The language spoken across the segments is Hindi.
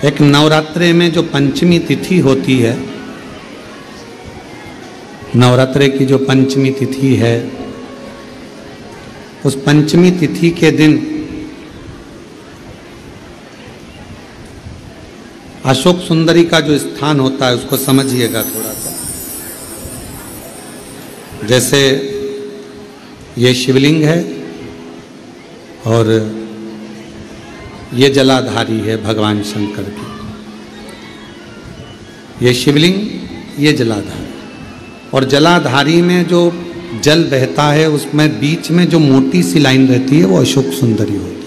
एक नवरात्रे में जो पंचमी तिथि होती है, नवरात्रे की जो पंचमी तिथि है, उस पंचमी तिथि के दिन अशोक सुंदरी का जो स्थान होता है उसको समझिएगा थोड़ा सा। जैसे ये शिवलिंग है और ये जलाधारी है भगवान शंकर की। ये शिवलिंग, ये जलाधारी, और जलाधारी में जो जल बहता है उसमें बीच में जो मोटी सी लाइन रहती है वो अशोक सुंदरी होती है।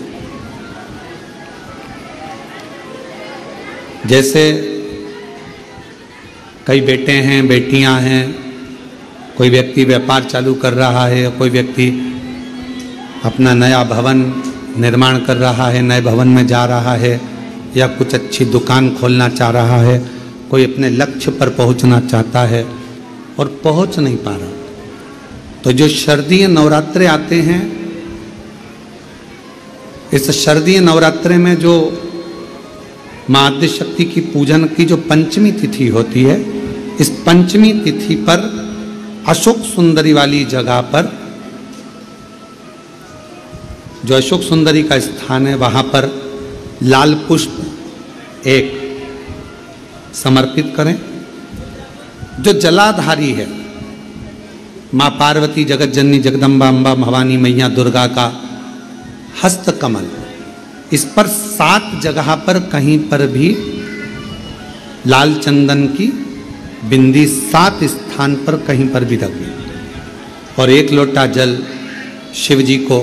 जैसे कई बेटे हैं, बेटियां हैं, कोई व्यक्ति व्यापार चालू कर रहा है, कोई व्यक्ति अपना नया भवन निर्माण कर रहा है, नए भवन में जा रहा है, या कुछ अच्छी दुकान खोलना चाह रहा है, कोई अपने लक्ष्य पर पहुंचना चाहता है और पहुंच नहीं पा रहा, तो जो शारदीय नवरात्रे आते हैं, इस शारदीय नवरात्रे में जो मां आद्यशक्ति की पूजन की जो पंचमी तिथि होती है, इस पंचमी तिथि पर अशोक सुंदरी वाली जगह पर, जो अशोक सुंदरी का स्थान है, वहां पर लाल पुष्प एक समर्पित करें। जो जलाधारी है, मां पार्वती, जगत जननी, जगदम्बा, अम्बा, भवानी मैया दुर्गा का हस्त कमल, इस पर 7 जगह पर कहीं पर भी लाल चंदन की बिंदी 7 स्थान पर कहीं पर भी रखें, और 1 लोटा जल शिव जी को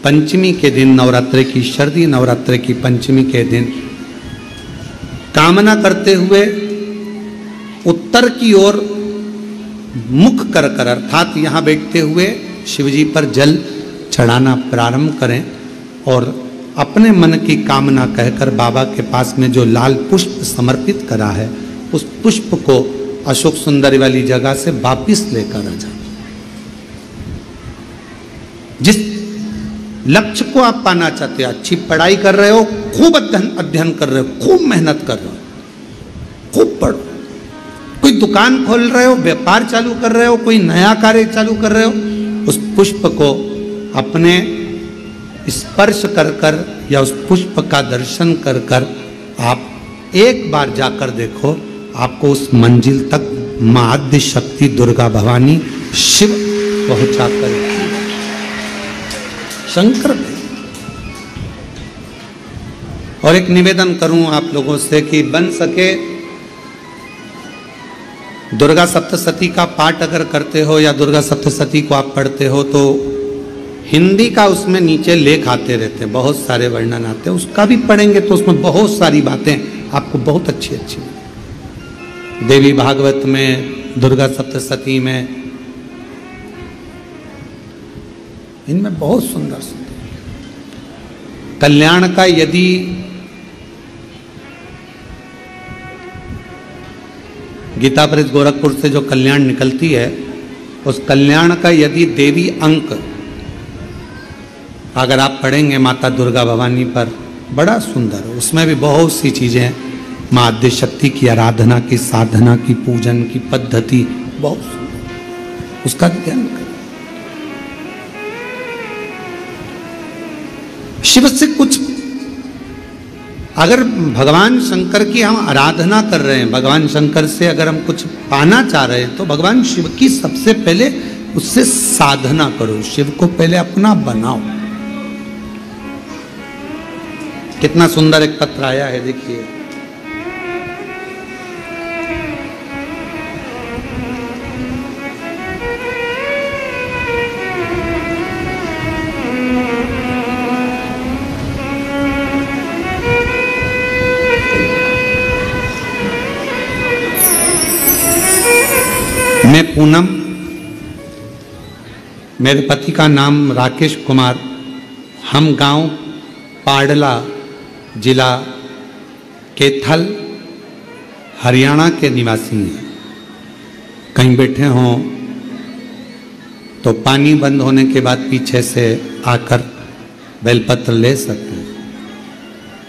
पंचमी के दिन, नवरात्रे की, शारदीय नवरात्रे की पंचमी के दिन कामना करते हुए उत्तर की ओर मुख कर कर, अर्थात यहाँ बैठते हुए शिव जी पर जल चढ़ाना प्रारंभ करें और अपने मन की कामना कहकर बाबा के पास में जो लाल पुष्प समर्पित करा है, उस पुष्प को अशोक सुंदरी वाली जगह से वापिस लेकर आ जाए। जिस लक्ष्य को आप पाना चाहते हो, अच्छी पढ़ाई कर रहे हो, खूब अध्ययन कर रहे हो, खूब मेहनत कर रहे हो, खूब पढ़ो, कोई दुकान खोल रहे हो, व्यापार चालू कर रहे हो, कोई नया कार्य चालू कर रहे हो, उस पुष्प को अपने स्पर्श कर कर या उस पुष्प का दर्शन कर कर आप एक बार जाकर देखो, आपको उस मंजिल तक मां आद्यशक्ति दुर्गा भवानी शिव पहुंचा कर शंकर। और एक निवेदन करूं आप लोगों से कि बन सके दुर्गा सप्तशती का पाठ अगर करते हो या दुर्गा सप्तशती को आप पढ़ते हो तो हिंदी का उसमें नीचे लेख आते रहते हैं, बहुत सारे वर्णन आते हैं, उसका भी पढ़ेंगे तो उसमें बहुत सारी बातें आपको बहुत अच्छी अच्छी, देवी भागवत में, दुर्गा सप्तशती में, इनमें बहुत सुंदर सुंदर कल्याण का, यदि गीता प्रेस गोरखपुर से जो कल्याण निकलती है, उस कल्याण का यदि देवी अंक अगर आप पढ़ेंगे माता दुर्गा भवानी पर, बड़ा सुंदर, उसमें भी बहुत सी चीजें मां आद्यशक्ति की आराधना की, साधना की, पूजन की पद्धति बहुत सुंदर, उसका ध्यान करें। शिव से कुछ, अगर भगवान शंकर की हम आराधना कर रहे हैं, भगवान शंकर से अगर हम कुछ पाना चाह रहे हैं, तो भगवान शिव की सबसे पहले उससे साधना करो, शिव को पहले अपना बनाओ। कितना सुंदर एक पत्र आया है, देखिए। मैं पूनम, मेरे पति का नाम राकेश कुमार, हम गांव पाडला, जिला कैथल, हरियाणा के निवासी हैं। कहीं बैठे हों तो पानी बंद होने के बाद पीछे से आकर बेलपत्र ले सकते हैं।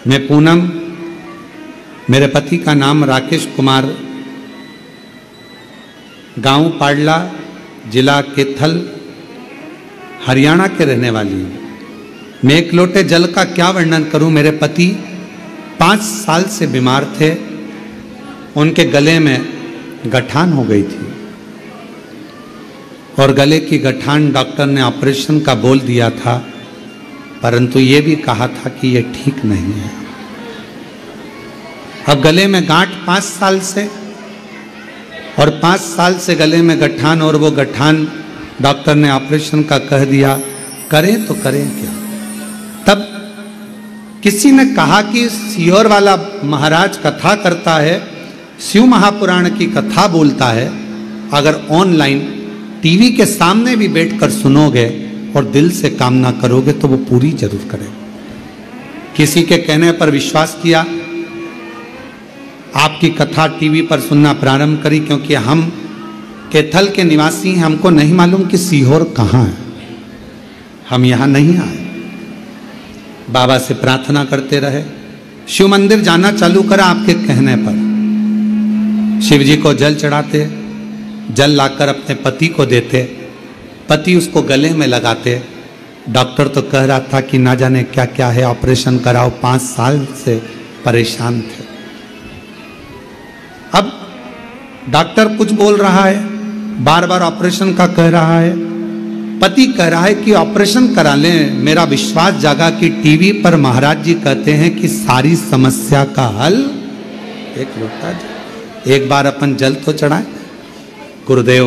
मैं पूनम मेरे पति का नाम राकेश कुमार, गांव पाडला, जिला केथल, हरियाणा के रहने वाली हूँ। मैं एक लोटे जल का क्या वर्णन करूं। मेरे पति 5 साल से बीमार थे, उनके गले में गठान हो गई थी और गले की गठान डॉक्टर ने ऑपरेशन का बोल दिया था, परंतु ये भी कहा था कि ये ठीक नहीं है। अब गले में गांठ 5 साल से, और 5 साल से गले में गठान, और वो गठान डॉक्टर ने ऑपरेशन का कह दिया, करें तो करें क्या। तब किसी ने कहा कि सीहोर वाला महाराज कथा करता है, शिव महापुराण की कथा बोलता है, अगर ऑनलाइन टीवी के सामने भी बैठकर सुनोगे और दिल से कामना करोगे तो वो पूरी जरूर करें। किसी के कहने पर विश्वास किया, आपकी कथा टीवी पर सुनना प्रारंभ करी, क्योंकि हम केथल के निवासी हैं, हमको नहीं मालूम कि सीहोर कहाँ है, हम यहाँ नहीं आए। बाबा से प्रार्थना करते रहे, शिव मंदिर जाना चालू करा आपके कहने पर। शिव जी को जल चढ़ाते, जल लाकर अपने पति को देते, पति उसको गले में लगाते। डॉक्टर तो कह रहा था कि ना जाने क्या क्या है, ऑपरेशन कराओ, 5 साल से परेशान थे। अब डॉक्टर कुछ बोल रहा है, बार बार ऑपरेशन का कह रहा है, पति कह रहा है कि ऑपरेशन करा लें। मेरा विश्वास जागा कि टीवी पर महाराज जी कहते हैं कि सारी समस्या का हल एक लोटा जल। एक बार अपन जल तो चढ़ाए। गुरुदेव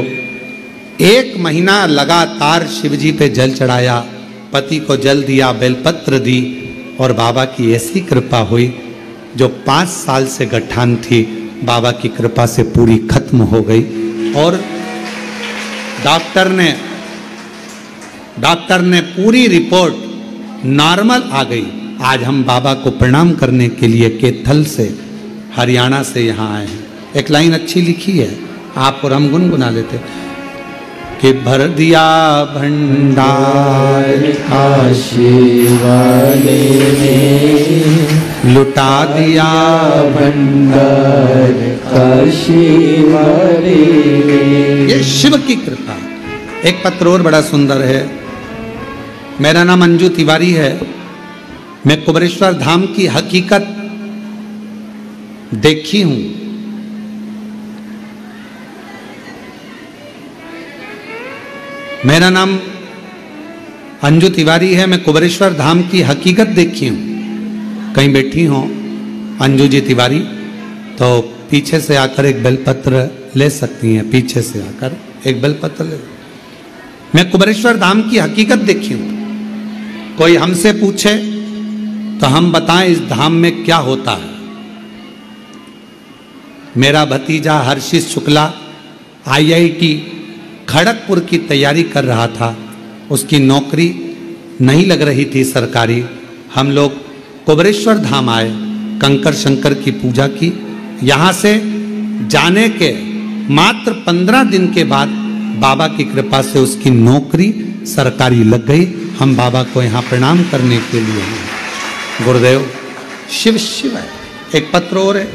1 महीना लगातार शिवजी पे जल चढ़ाया, पति को जल दिया, बेलपत्र दी, और बाबा की ऐसी कृपा हुई, जो 5 साल से गठान थी बाबा की कृपा से पूरी खत्म हो गई। और डॉक्टर ने पूरी रिपोर्ट नॉर्मल आ गई। आज हम बाबा को प्रणाम करने के लिए केथल से, हरियाणा से यहाँ आए हैं। एक लाइन अच्छी लिखी है, आप और हम गुनगुना लेते कि भर दिया भंडार काशी वाले ने, लुटा दिया भंडार काशी वाले ने। ये शिव की कृपा। एक पत्र और बड़ा सुंदर है। मेरा नाम अंजू तिवारी है। मैं कुबरेश्वर धाम की हकीकत देखी हूं। मेरा नाम अंजू तिवारी है। मैं कुबरेश्वर धाम की हकीकत देखी हूं। कहीं बैठी हो अंजू जी तिवारी तो पीछे से आकर एक बेलपत्र ले सकती हैं। पीछे से आकर एक बेलपत्र ले। मैं कुबरेश्वर धाम की हकीकत देखी हूं। कोई हमसे पूछे तो हम बताएं इस धाम में क्या होता है। मेरा भतीजा हर्षित शुक्ला IIT खड़गपुर की तैयारी कर रहा था। उसकी नौकरी नहीं लग रही थी सरकारी। हम लोग कुबरेश्वर धाम आए, कंकर शंकर की पूजा की। यहाँ से जाने के मात्र 15 दिन के बाद बाबा की कृपा से उसकी नौकरी सरकारी लग गई। हम बाबा को यहाँ प्रणाम करने के लिए हैं। गुरुदेव शिव शिव है। एक पत्र और है।